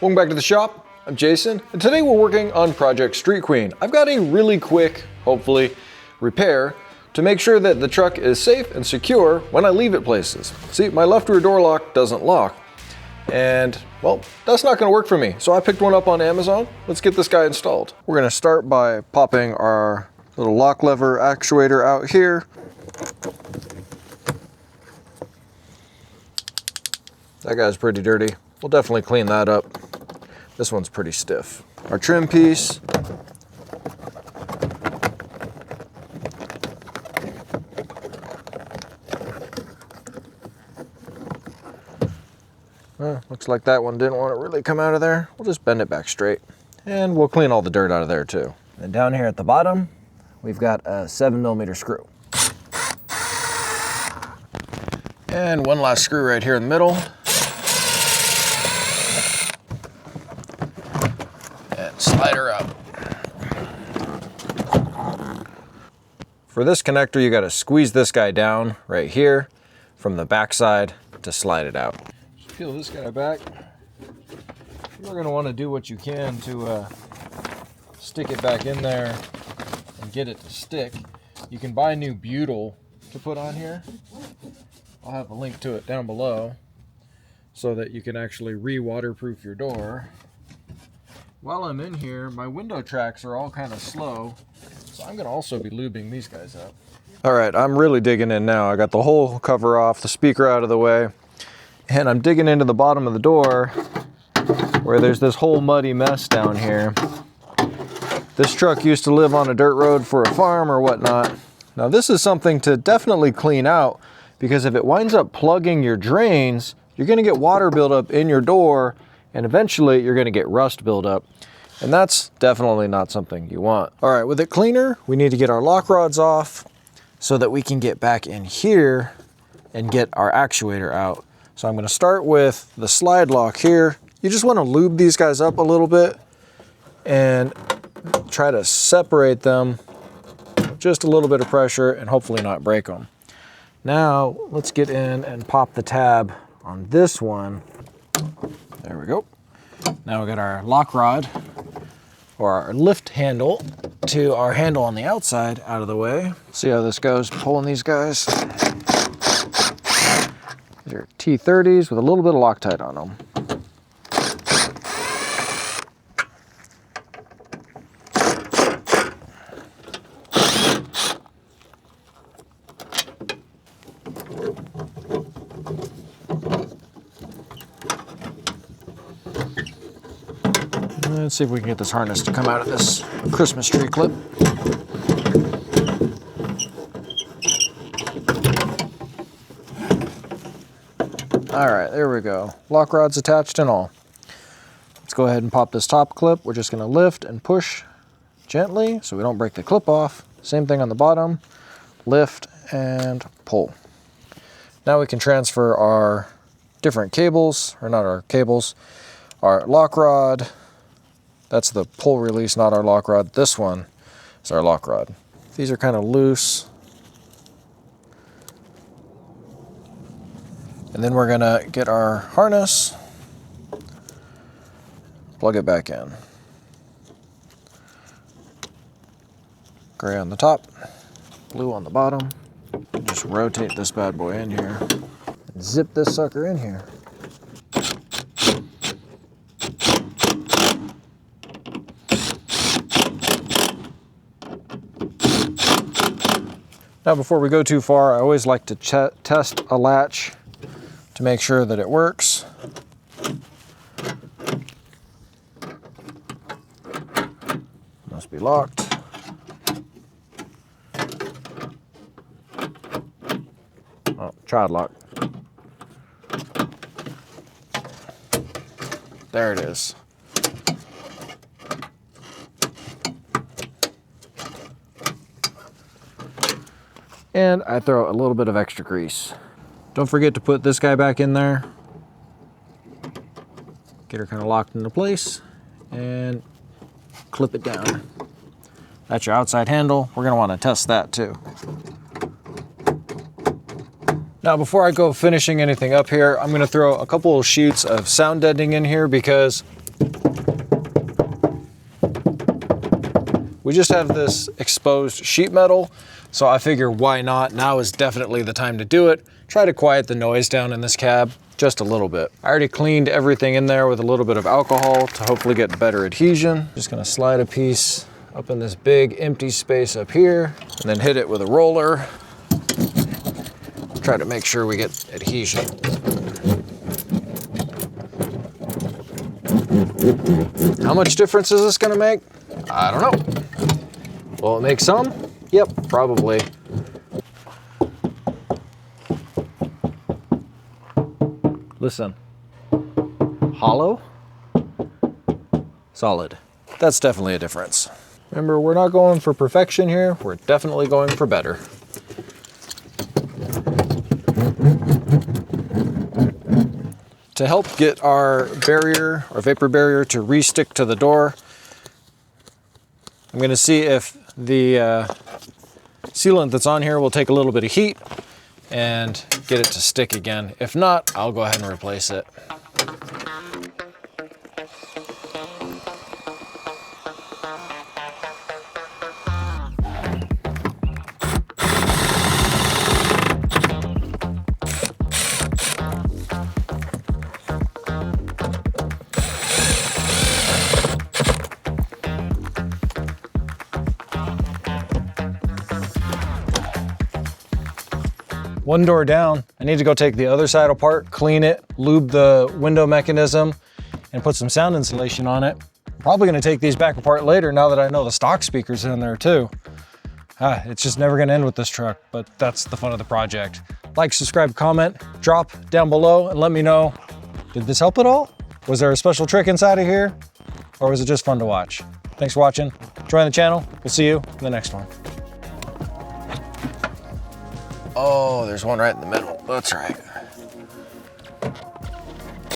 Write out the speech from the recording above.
Welcome back to the shop. I'm Jason, and today we're working on Project Street Queen. I've got a really quick, hopefully, repair to make sure that the truck is safe and secure when I leave it places. See, my left rear door lock doesn't lock, and well, that's not gonna work for me. So I picked one up on Amazon. Let's get this guy installed. We're gonna start by popping our little lock lever actuator out here. That guy's pretty dirty. We'll definitely clean that up. This one's pretty stiff. Our trim piece. Well, looks like that one didn't want to really come out of there. We'll just bend it back straight. And we'll clean all the dirt out of there too. And down here at the bottom, we've got a 7mm screw. And one last screw right here in the middle. Slide her out. For this connector, you got to squeeze this guy down right here from the back side to slide it out. Just peel this guy back. You're going to want to do what you can to stick it back in there and get it to stick. You can buy new butyl to put on here. I'll have a link to it down below so that you can actually re-waterproof your door. While I'm in here, my window tracks are all kind of slow, so I'm gonna also be lubing these guys up. All right, I'm really digging in now. I got the whole cover off, the speaker out of the way, and I'm digging into the bottom of the door where there's this whole muddy mess down here. This truck used to live on a dirt road for a farm or whatnot. Now this is something to definitely clean out, because if it winds up plugging your drains, you're gonna get water buildup in your door, and eventually you're gonna get rust buildup. And that's definitely not something you want. All right, with it cleaner, we need to get our lock rods off so that we can get back in here and get our actuator out. So I'm gonna start with the slide lock here. You just wanna lube these guys up a little bit and try to separate them, just a little bit of pressure, and hopefully not break them. Now, let's get in and pop the tab on this one. There we go. Now we got our lock rod, or our lift handle, to our handle on the outside out of the way. See how this goes, pulling these guys. These are T30s with a little bit of Loctite on them. Let's see if we can get this harness to come out of this Christmas tree clip. All right, there we go. Lock rod's attached and all. Let's go ahead and pop this top clip. We're just gonna lift and push gently so we don't break the clip off. Same thing on the bottom. Lift and pull. Now we can transfer our different cables, or not our cables, our lock rod. That's the pull release, not our lock rod. This one is our lock rod. These are kind of loose. And then we're gonna get our harness, plug it back in. Gray on the top, blue on the bottom. Just rotate this bad boy in here and zip this sucker in here. Now before we go too far, I always like to test a latch to make sure that it works. Must be locked. Oh, child lock. There it is. And I throw a little bit of extra grease. Don't forget to put this guy back in there. Get her kind of locked into place and clip it down. That's your outside handle. We're gonna wanna test that too. Now before I go finishing anything up here, I'm gonna throw a couple of sheets of sound deadening in here because We just have this exposed sheet metal, so I figure why not? Now is definitely the time to do it. Try to quiet the noise down in this cab just a little bit. I already cleaned everything in there with a little bit of alcohol to hopefully get better adhesion. Just gonna slide a piece up in this big empty space up here and then hit it with a roller. Try to make sure we get adhesion. How much difference is this gonna make? I don't know. Will it make some? Yep, probably. Listen, hollow, solid. That's definitely a difference. Remember, we're not going for perfection here. We're definitely going for better. To help get our barrier, our vapor barrier, to re-stick to the door, I'm gonna see if the sealant that's on here will take a little bit of heat and get it to stick again. If not, I'll go ahead and replace it. One door down, I need to go take the other side apart, clean it, lube the window mechanism, and put some sound insulation on it. Probably gonna take these back apart later now that I know the stock speaker's in there too. It's just never gonna end with this truck, but that's the fun of the project. Like, subscribe, comment, drop down below and let me know, did this help at all? Was there a special trick inside of here? Or was it just fun to watch? Thanks for watching. Join the channel. We'll see you in the next one. Oh, there's one right in the middle. That's right.